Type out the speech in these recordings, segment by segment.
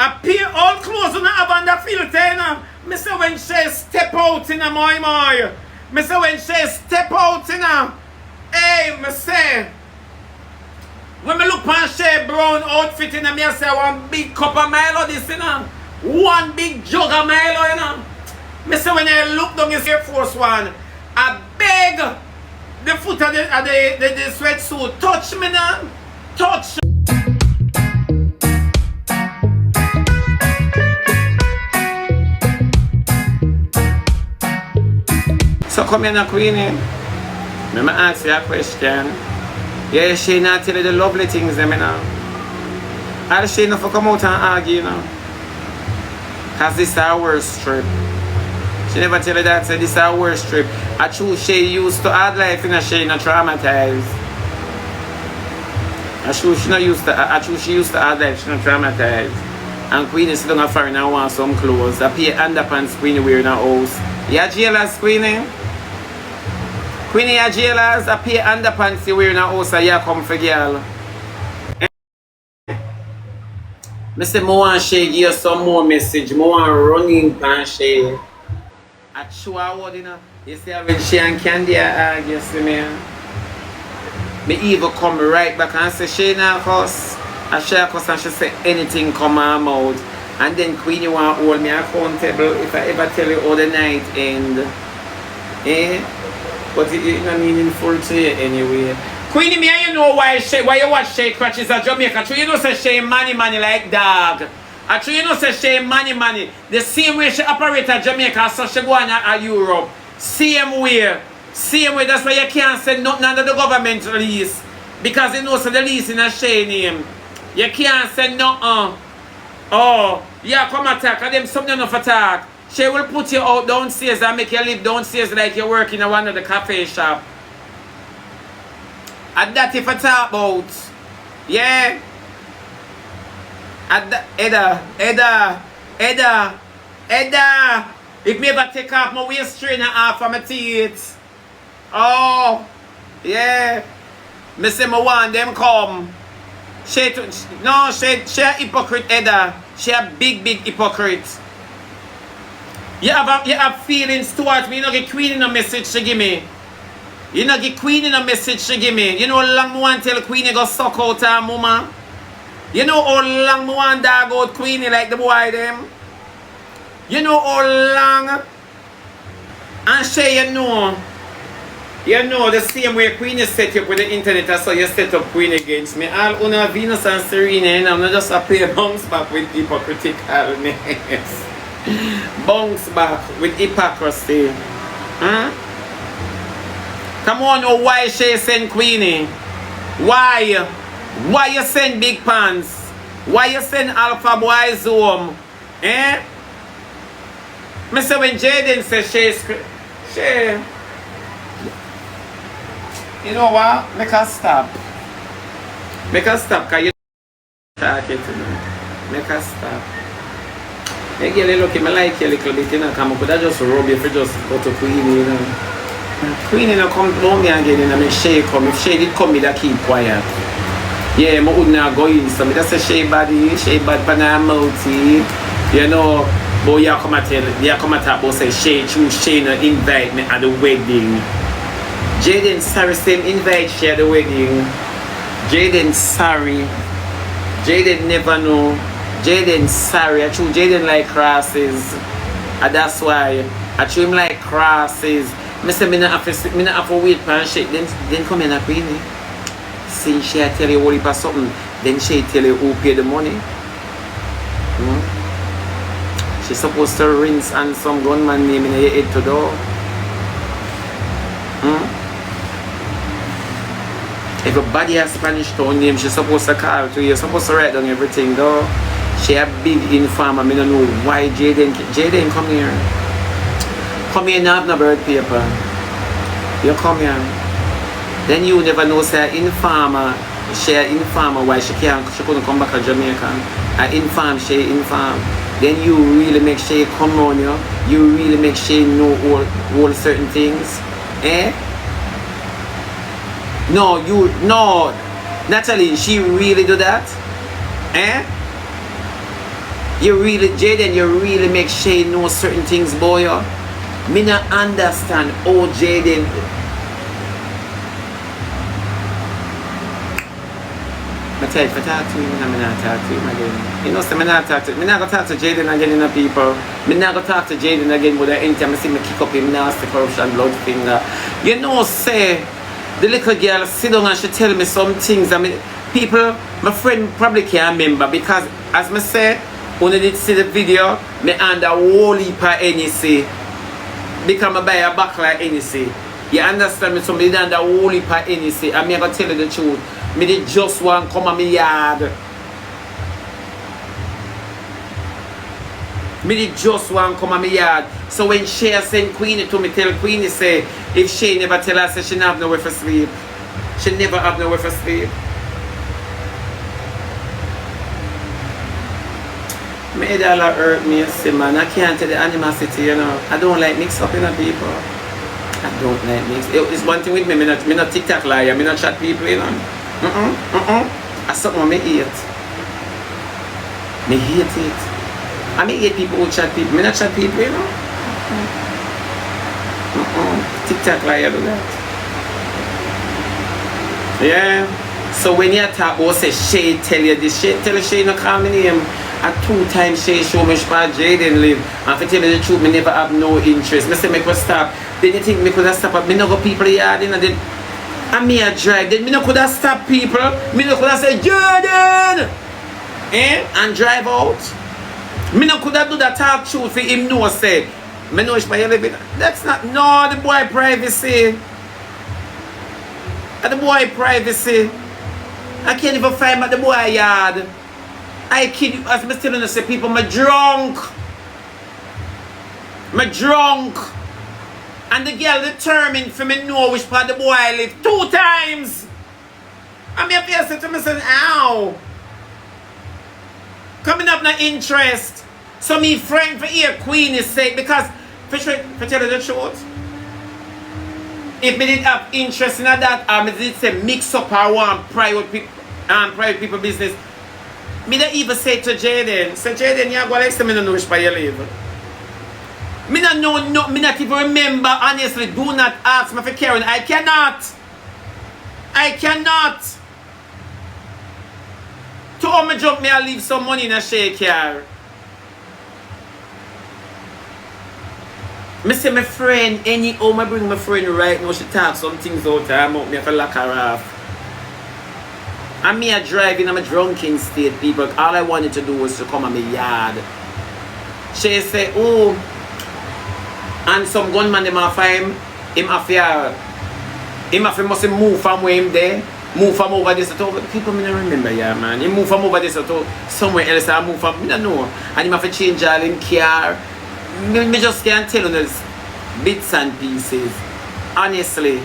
I pay all clothes on the have on the filter, you know. Me say when Shay step out in a my. Me say when Shay step out in a. Hey, me say. When me look on Shay brown outfit in a, me say one big cup of Milo this, you know. One big jug of Milo, you know. Me say when I look down his Air Force One, I beg the foot of the sweatsuit. Touch me now. Touch. So come here now, Queenie. Let me ask you a question. Yeah, she not tell you the lovely things them now. I'll she not for come out and argue, you know. Cause this is our worst trip. She never tell you that, say this is our worst trip. I choose she used to hard life in a she not traumatized. I choose she used to hard life, she not traumatized. And Queenie sit down a foreign and want some clothes. I pay underpants Queenie wear in her house. Yeah, jealous, Queenie? Queenie, you jealous? I pay underpants you wear in her house, so you come for girl. I say, I want Shay give you some more message. I want running pan Shay. I show her what, you know. You see, when Shay and Candy argue, you see me? Me even come right back and say, Shay now cuss. I share cuss and she say anything come out my mouth. And then Queenie want hold me accountable if I ever tell you how the night end. Eh? But it's not meaningful to you anyway. Queenie, me and you know why you watch Shay crutches at Jamaica. True, you know say Shay money like dog. I true, you know say Shay money. The same way she operate at Jamaica, so she go on at Europe. Same way. That's why you can't send nothing under the government lease. Because you know so the lease in a Shay name. You can't send nothing. Oh, yeah, come attack. And them something enough attack. She will put you out downstairs and make you live downstairs like you work in one of the cafe shop. And that if I talk about. Yeah. And Edda. If me ever take off my waist trainer off of my teeth. Oh. Yeah. Me say me want them come. She a hypocrite, Edda. She a big hypocrite. You have feelings towards me. You don't get Queenie no message she give me. You don't get Queenie no message she give me. You know how long I want to tell Queenie go suck out her mama? You know how long I want dog out Queenie like the boy them? You know how long? And Shay, you know the same way Queenie set you up with the internet, that's how you set up Queenie against me. All una Venus and Serena, and I'm not just a play bounce back with hypocriticalness. Bounce back with hypocrisy. Huh? Come on, oh, why Shay send Queenie? Why? Why you send Big Pants? Why you send Alpha Boy Zoom? Eh? Me say when Jaden says Shay. You know what? Make her stop. Make her stop, because you talk it to me. Make her stop. Hey girl, look, I like you a little bit, you know, come up, but I just rub you for just go to Queenie, you know. Queenie no come down me again, you know, make Shay come. If Shay did come, me that keep quiet. Yeah, I would not go in, so me just say Shay bad pan her mouthy. You know, but you come and talk about say Shay, choose Shay no invite me at the wedding. Jaden sorry, same invite Shay at the wedding. Jaden sorry. Jaden never know. Jaden sorry. I true Jaden like crosses. And that's why I true him like crosses. I say me not have to wait for and shit. Then come in a Queenie. Since she tell you all heap of something, then she tell you who pay the money. She's supposed to rinse and some gunman name in your head to do. Everybody has Spanish town name, she's supposed to call to you. You're supposed to write down everything though. She a big informer. I don't know why Jaden come here. Come here and have no bird paper. You come here. Then you never know say informer. She an informer why she couldn't come back to Jamaica. I inform, she inform. Then you really make Shay come on you. You really make Shay know all certain things. Eh? No, Natalie, she really do that? Eh? You really, Jaden, you really make Shay know certain things, boy. Me not understand how Jaden. I tell you, if I talk to him, I'm not talk to him again. You know, so I'm not talk to him. I'm not going to talk to Jaden again, you know, people. I'm not going to talk to Jaden again, but anytime I see me kick up him nasty corruption, blood finger. You know, say, the little girl sit down and she tell me some things. I mean, people, my friend probably can't remember because, as I say, when I did see the video, me under a whole heap of NEC. Because I buy a back like NEC. You understand me? So I did under a whole heap of NEC. And I'm going to tell you the truth. Me did just want to come on my yard. Me did just want to come on my yard. So when Shay sent Queenie to me, tell Queenie say, if Shay never tell her, say she never have nowhere for sleep. She never have nowhere for sleep. My head all hurt me, see man. I can't tell the animosity, you know. I don't like mix up in you know, people. I don't like mix. It's one thing with me. Me not TikTok liar. Me not chat people, you know. That's something I hate. Me hate it. I hate people who chat people. Me not chat people, you know. TikTok liar do that. Yeah. So when you talk about say Shay tell you this, Shay tell you Shay no call me name. A 2 times Shay show me spot Jaden live. And if you tell me the truth, me never have no interest. Me say me could stop. Then you think me could have stopped. Me no go people yard, you know. Then and me a drive. Then me no could have stopped people. Me no could have said Jaden, and drive out. Me no could have do that talk truth for him no say. Me know it's by you living. That's not no the boy privacy. The boy privacy. I can't even find at the boy yard. I kid you, as I'm telling you, say people, I'm drunk. I'm drunk. And the girl determined for me know which part the boy live 2 times. And me appear to myself, ow. Coming up no interest. So me friend for here, Queenie's sake, because for tell you the truth, if me didn't have interest in that, I did say mix up our one private people business. Me don't even say to Jaden, say Jaden, you go like me no know which part you live. Me not know, no, me not even remember, honestly, do not ask me for Karen. I cannot. I cannot. To all my jump, me I leave some money in a Shay car. Me say my friend, I bring my friend right now, she talk some things out there, me have to lock her off. And me a driving, I'm a drunken state, people. All I wanted to do was to come on my yard. She say, oh, and some gunman them have him must move from where him there, move from over this to people me don't remember, yeah man. He move from over this to somewhere else, I move from, me don't know. And he have to change all in car. Me just can't tell you those bits and pieces. Honestly.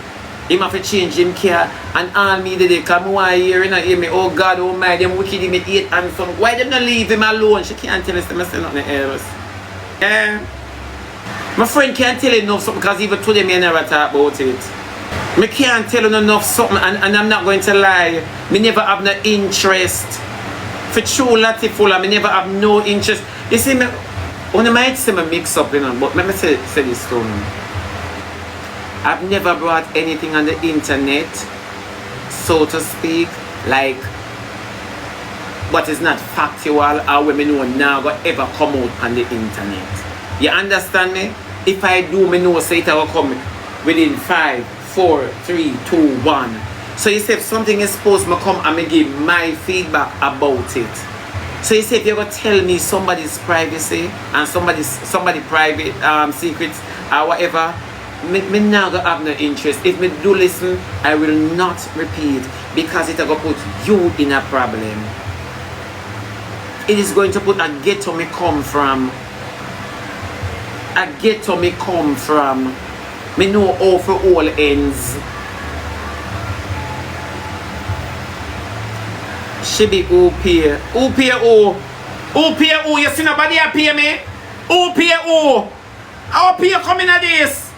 He have to change him car and all me they come one here and hear me, oh God, oh my, them wicked him 8 and some. Why them not leave him alone? She can't tell us them say nothing else. Yeah. My friend can't tell you enough something because even today me never talk about it. Me can't tell you enough something and I'm not going to lie. Me never have no interest. For true Latiful, me never have no interest. You see me, when I might say me mix up, you know, but let me say this to me. I've never brought anything on the internet, so to speak, like what is not factual or what me know now will ever come out on the internet. You understand me? If I do, me know say it will come within 5, 4, 3, 2, 1. So you say if something is supposed to come and me give my feedback about it. So you say if you ever tell me somebody's privacy and somebody private secrets or whatever, me now go have no interest. If me do listen, I will not repeat because it will put you in a problem. It is going to put a ghetto me come from. A ghetto me come from. Me know all for all ends. She be who pay? Who pay who? Who pay who? You see nobody a pay me? Who pay who? How pay coming at this?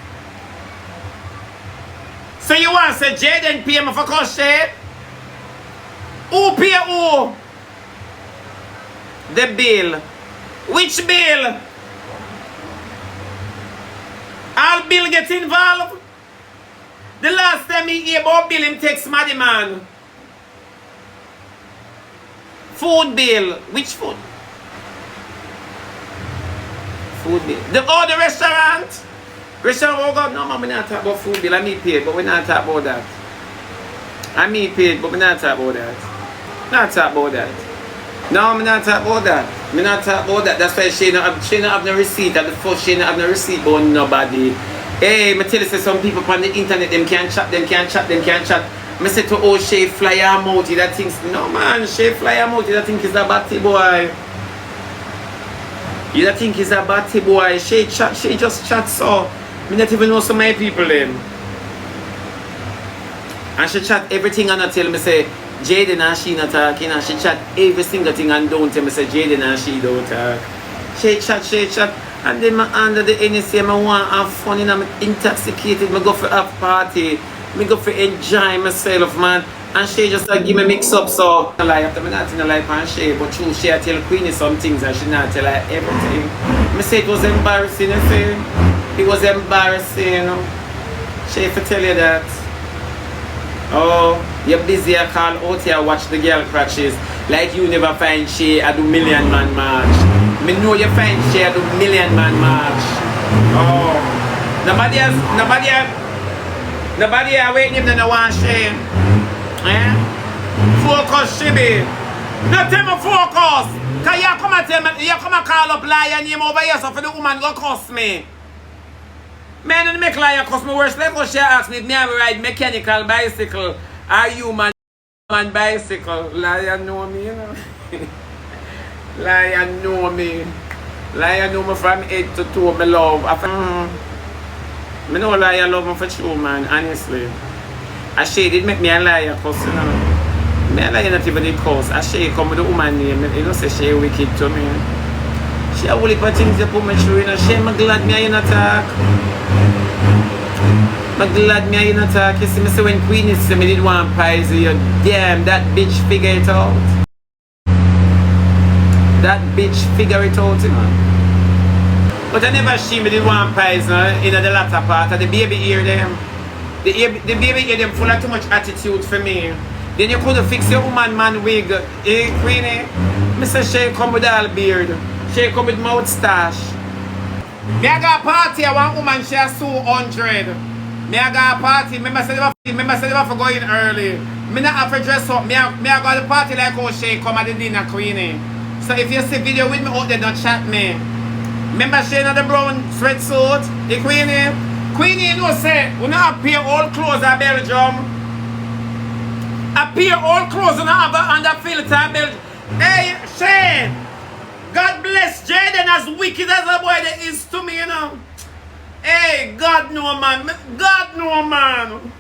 So you want to say Jaden pay me for cost Shay? Who pay who? The bill. Which bill? All bill get involved? The last time he hear about bill, him text Maddy man. Food bill. Which food? Food bill. The restaurant? Restaurant, oh God, no man, we not talk about food bill. I me paid, but we not talk about that. I me paid, but we not talk about that. Not talk about that. No, I'm not talk about that. Me not talk about that. That's why she not have no receipt. At the first, she not have no receipt about nobody. Hey, me tell you, say some people on the internet, them can't chat. Me say to oh, Shay fly her mouth, that thinks, no man, Shay fly her mouth, that think is a batty boy. You that think is a batty boy. Shay just chat so. Me not even know so many people them. And she chat everything and I tell me say, Jaden and she not talking, and she chat every single thing and don't tell me say Jaden and she don't talk. She chat. And then me under the NSA, I want to have fun and I'm intoxicated, I go for a party. Me go for enjoy myself, man. And she just give me mix up, so I lie after me not in a life and she, but true, she I tell Queenie some things and she not tell her everything. Me say it was embarrassing, you see? It was embarrassing. She for tell you that. Oh, you're busy, I call out here, watch the girl crashes. Like you never find she I do million man march. Me know you find she I do million man march. Oh, Nobody are waiting him to no one shame. Eh? Focus, Shibi. Not tell me focus. Cause you come and tell me, you come and call up liar name over here so for the woman go cuss me. Man don't make liar cuss me worse. Like what she asked me if me have ride mechanical bicycle or human bicycle. Liar know me, you know. Liar know me. Liar know me from head to toe, me love. I know liar love me for true, man, honestly. I Shay did make me a liar cause, you know. Me a liar not even the cause. I Shay come with the woman name, you know, say Shay wicked to me. She a whole heap of things you put me through, you know. Shay, I'm glad me in attack. I'm glad me in attack. You see me say when Queenie say me did want pies, you damn, that bitch figure it out. That bitch figure it out, you know. But I never see me did one pies in the latter part of the baby ear them. The baby ear them full of too much attitude for me. Then you could fix your woman man wig. Eh, Queenie? Mr. Shay come with all beard. Shay come with moustache. Me I got a party, I want woman she has 200. Me I got a party, remember say they were for going early. Me not have to dress up. Me I got a party like how Shay come at the dinner, Queenie. So if you see video with me out there, don't chat me. Remember Shay in the brown sweatsuit? The Queenie? Queenie, you know say, we not appear all clothes at Belgium. Appear all clothes and have under filter at Belgium. Hey, Shay! God bless Jaden as wicked as a boy that is to me, you know. Hey, God no man. God no man.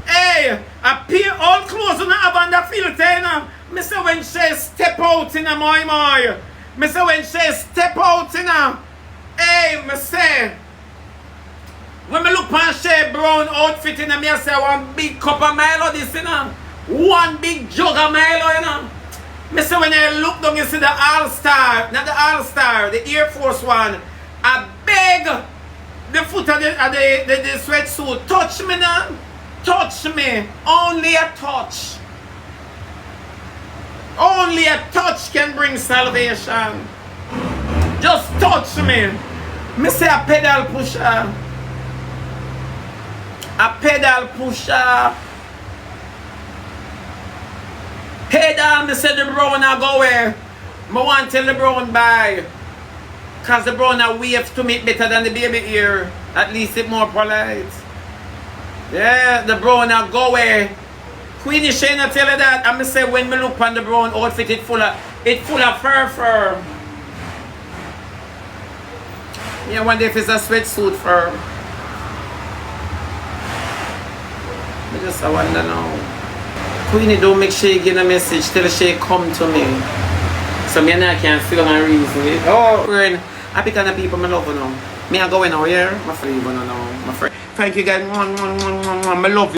Hey, appear all clothes and have under filter, you know. Me say when Shay step out in a my. Me say when Shay step out in a. Hey, me say. When me look on Shay brown outfit in a, me say one big cup of Milo this, you know. One big jug of Milo, you know. Me say when I look down, you see the All-Star, not the All-Star, the Air Force One. I beg the foot of the sweatsuit. Touch me now. Touch me. Only a touch. Only a touch can bring salvation. Just touch me. Me say a pedal pusher. A pedal pusher. Pedal, me say the brown a go where. Me want tell the brown bye. Cause the brown a wave to me better than the baby ear. At least it more polite. Yeah, the brown a go where. Queenie Shay not tell her that. I me say when me look on the brown outfit, it full of fur. Yeah, I wonder if it's a sweatsuit fur. I just wonder now. Queenie don't make Shay give a message. Tell Shay come to me. So me and I can feel and reason it. Oh, friend. Happy kind of people I love you now. Me I go in now, yeah? My friend, you know, my friend. Thank you guys. I love you.